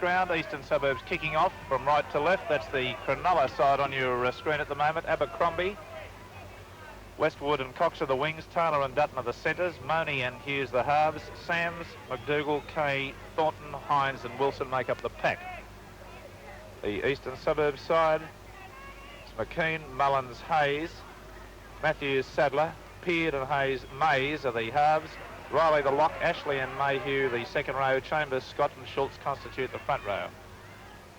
Ground, Eastern Suburbs kicking off from right to left. That's the Cronulla side on your screen at the moment. Abercrombie, Westwood and Cox are the wings. Taylor and Dutton are the centres. Money and Hughes the halves. Sams, McDougall, Kay, Thornton, Hines and Wilson make up the pack. The Eastern Suburbs side, it's McKean, Mullins, Hayes, Matthews, Sadler, Peard and Hayes, Mays are the halves. Riley the lock, Ashley and Mayhew the second row, Chambers, Scott and Schultz constitute the front row.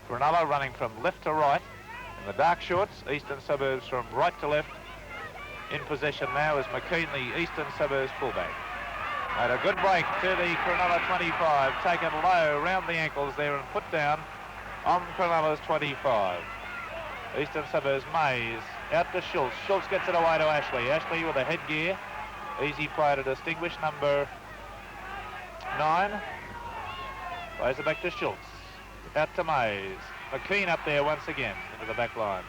Cronulla running from left to right in the dark shorts, Eastern Suburbs from right to left. In possession now is McKean, the Eastern Suburbs fullback. Made a good break to the Cronulla 25, taken low round the ankles there and put down on Cronulla's 25. Eastern Suburbs, Mays, out to Schultz. Schultz gets it away to Ashley. Ashley with a headgear. Easy play to distinguish, number 9. Plays it back to Schultz. Out to Mays. McKean up there once again into the back line.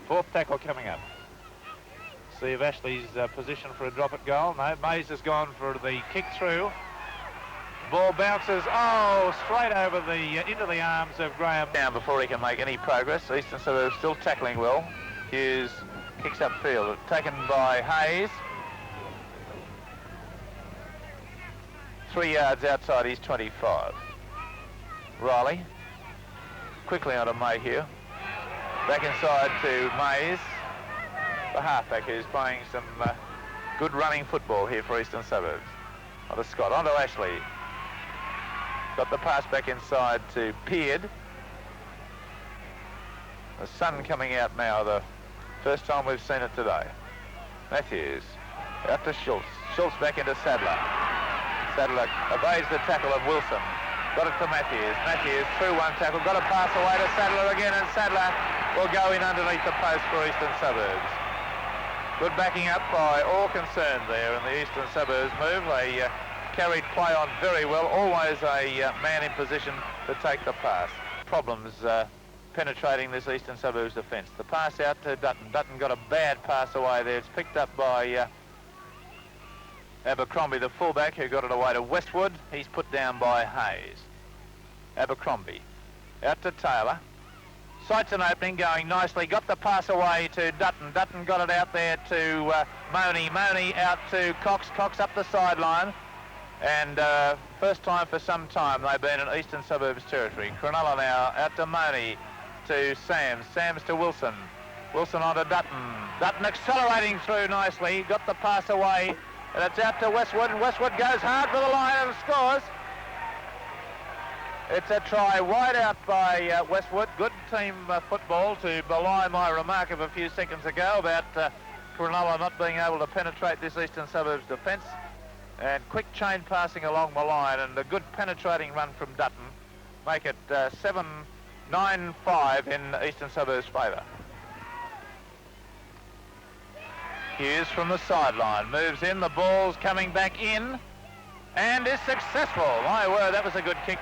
Fourth tackle coming up. See if Ashley's positioned for a drop at goal. No, Mays has gone for the kick through. Ball bounces, straight over into the arms of Graham. Down before he can make any progress. Eastern Suburbs still tackling well. Hughes kicks upfield, taken by Hayes. 3 yards outside his 25. Riley, quickly onto Mayhew. Back inside to Mays, the halfback who's playing some good running football here for Eastern Suburbs. Onto Scott, onto Ashley. Got the pass back inside to Peard. The sun coming out now, the first time we've seen it today. Matthews, out to Schultz. Schultz back into Sadler. Sadler evades the tackle of Wilson. Got it to Matthews. Matthews through one tackle, got a pass away to Sadler again, and Sadler will go in underneath the post for Eastern Suburbs. Good backing up by all concerned there in the Eastern Suburbs move. They carried play on very well, always a man in position to take the pass. Problems penetrating this Eastern Suburbs defence. The pass out to Dutton. Dutton got a bad pass away there. It's picked up by Abercrombie, the fullback, who got it away to Westwood. He's put down by Hayes. Abercrombie out to Taylor. Sights an opening, going nicely. Got the pass away to Dutton. Dutton got it out there to Money. Money out to Cox. Cox up the sideline. And first time for some time they've been in Eastern Suburbs territory. Cronulla now out to Money. To Sams. Sams to Wilson. Wilson onto Dutton. Dutton accelerating through nicely. Got the pass away. And it's out to Westwood. And Westwood goes hard for the line and scores. It's a try wide out by Westwood. Good team football to belie my remark of a few seconds ago about Cronulla not being able to penetrate this Eastern Suburbs defence. And quick chain passing along the line and a good penetrating run from Dutton. Make it 7-9-5 in Eastern Suburbs' favour. Hughes from the sideline moves in, the ball's coming back in and is successful. My word, that was a good kick.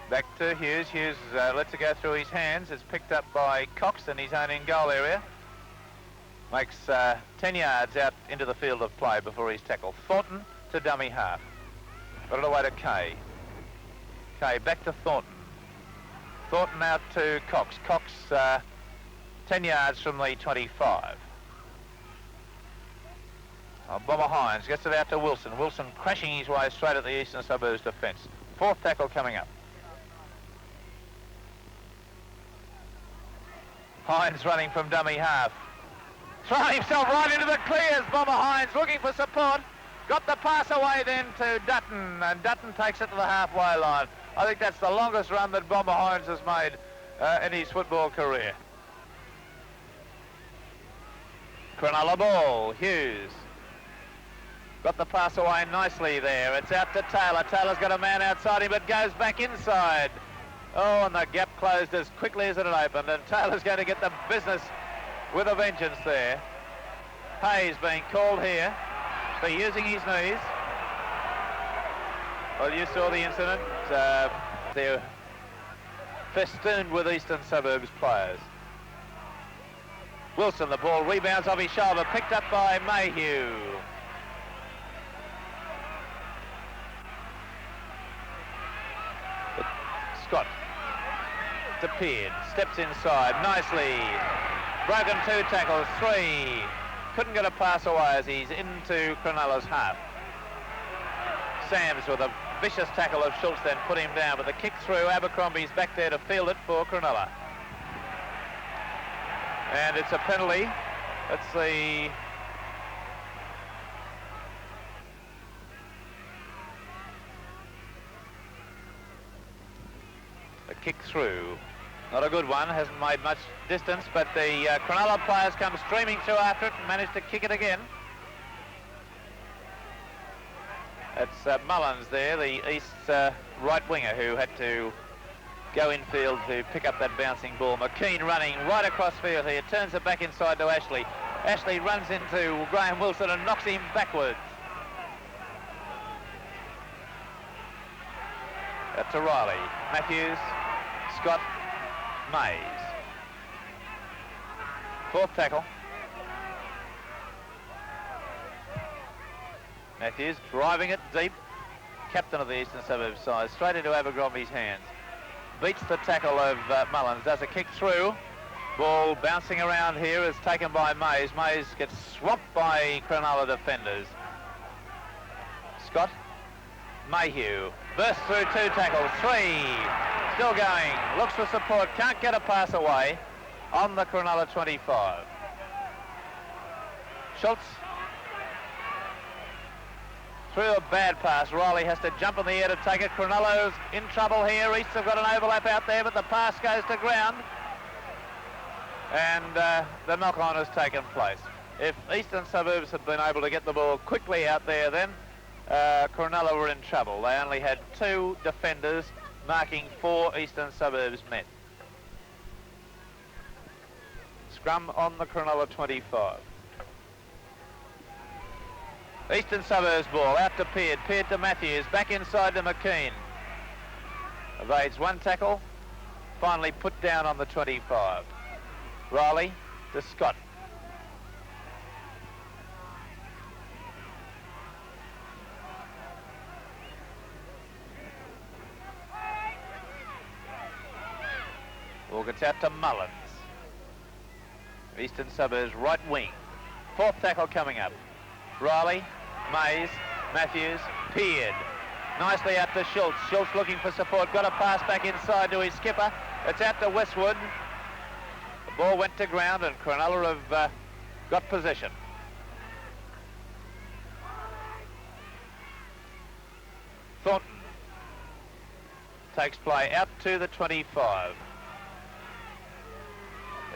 Back to Hughes. Hughes lets it go through his hands. It's picked up by Cox in his own in-goal area. Makes 10 yards out into the field of play before he's tackled. Thornton to dummy half. Got it away to Kay. Kay back to Thornton. Thornton out to Cox. Cox 10 yards from the 25. Bomber Hines gets it out to Wilson. Wilson crashing his way straight at the Eastern Suburbs defence. Fourth tackle coming up. Hines running from dummy half. Throwing himself right into the clears. Bomber Hines looking for support. Got the pass away then to Dutton, and Dutton takes it to the halfway line. I think that's the longest run that Bomber Hines has made in his football career. Cronulla ball, Hughes. Got the pass away nicely there. It's out to Taylor. Taylor's got a man outside him, but goes back inside. Oh, and the gap closed as quickly as it had opened, and Taylor's going to get the business with a vengeance there. Hayes being called here for using his knees. Well, you saw the incident. They're festooned with Eastern Suburbs players. Wilson, the ball rebounds off his shoulder, picked up by Mayhew. Scott to Peard, steps inside nicely. Broken 2 tackles, 3. Couldn't get a pass away as he's into Cronulla's half. Sams with a vicious tackle of Schultz then put him down, but the kick through, Abercrombie's back there to field it for Cronulla. And it's a penalty. Let's see. A kick through. Not a good one, hasn't made much distance, but the Cronulla players come streaming through after it and manage to kick it again. It's Mullins there, the East's right winger, who had to go infield to pick up that bouncing ball. McKean running right across field here, turns it back inside to Ashley. Ashley runs into Graham Wilson and knocks him backwards. Out to Riley, Matthews, Scott, Mays. 4th tackle. Matthews driving it deep. Captain of the Eastern Suburbs side, straight into Abercrombie's hands. Beats the tackle of Mullins, does a kick through. Ball bouncing around here is taken by Mays. Mays gets swamped by Cronulla defenders. Scott, Mayhew, bursts through 2 tackles, 3. Still going, looks for support, can't get a pass away on the Cronulla 25. Schultz through a bad pass. Riley has to jump in the air to take it. Cronulla's in trouble here. East have got an overlap out there, but the pass goes to ground. And the knock-on has taken place. If Eastern Suburbs had been able to get the ball quickly out there then, Cronulla were in trouble. They only had 2 defenders marking 4 Eastern Suburbs men. Scrum on the Cronulla 25. Eastern Suburbs ball out to Peard, Peard to Matthews, back inside to McKean. Evades 1 tackle, finally put down on the 25. Riley to Scott. Ball gets out to Mullins. Eastern Suburbs right wing. 4th tackle coming up. Riley, Mays, Matthews, Peard. Nicely out to Schultz. Schultz looking for support. Got a pass back inside to his skipper. It's out to Westwood. The ball went to ground and Cronulla have got possession. Thornton takes play out to the 25.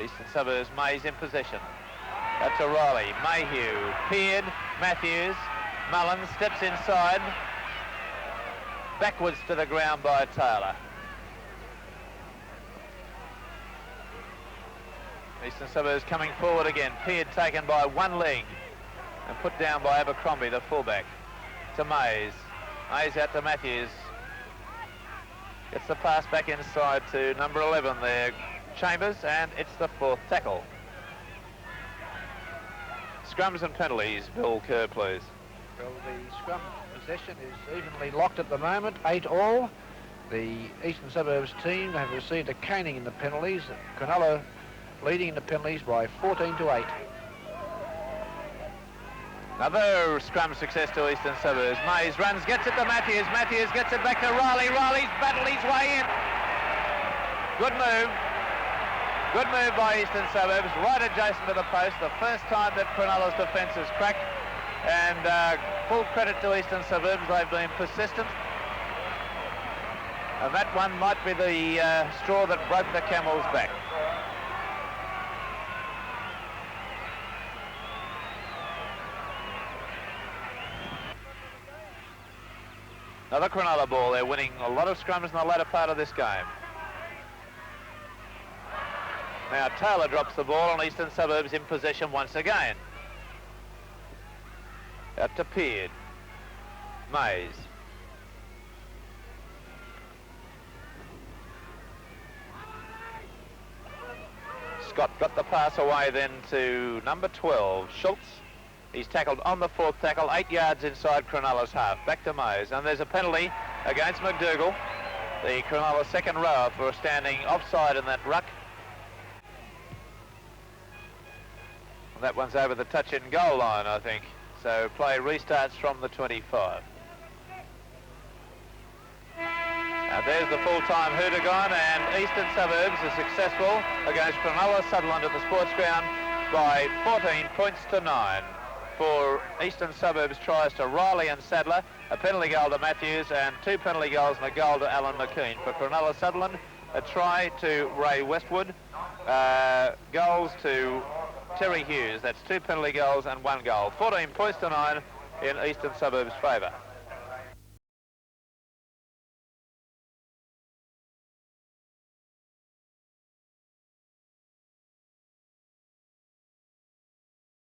Eastern Suburbs, Mays in possession. That's a Riley, Mayhew, Peard, Matthews, Mullins steps inside, backwards to the ground by Taylor. Eastern Suburbs coming forward again, Peard taken by 1 leg and put down by Abercrombie, the fullback, to Mays. Mays out to Matthews, gets the pass back inside to number 11 there, Chambers, and it's the 4th tackle. Scrums and penalties, Bill Kerr, please. Well, the scrum possession is evenly locked at the moment, 8-all. The Eastern Suburbs team have received a caning in the penalties. Cronulla leading in the penalties by 14-8. Another scrum success to Eastern Suburbs. Mays runs, gets it to Matthews. Matthews gets it back to Riley. Riley's battled his way in. Good move. Good move by Eastern Suburbs, right adjacent to the post. The first time that Cronulla's defence has cracked. And full credit to Eastern Suburbs. They've been persistent. And that one might be the straw that broke the camel's back. Another Cronulla ball. They're winning a lot of scrums in the latter part of this game. Now Taylor drops the ball and Eastern Suburbs in possession once again. Out to Peard. Mays. Scott got the pass away then to number 12, Schultz. He's tackled on the 4th tackle, 8 yards inside Cronulla's half. Back to Mays, and there's a penalty against McDougall. The Cronulla second row for standing offside in that ruck. That one's over the touch-in goal line, I think. So play restarts from the 25. Now there's the full-time Hoodagon, and Eastern Suburbs is successful against Cronulla Sutherland at the sports ground by 14 points to 9. For Eastern Suburbs tries to Riley and Sadler, a penalty goal to Matthews, and 2 penalty goals and a goal to Alan McKean. For Cronulla Sutherland, a try to Ray Westwood, goals to Terry Hughes. That's 2 penalty goals and 1 goal. 14 points to 9 in Eastern Suburbs' favour.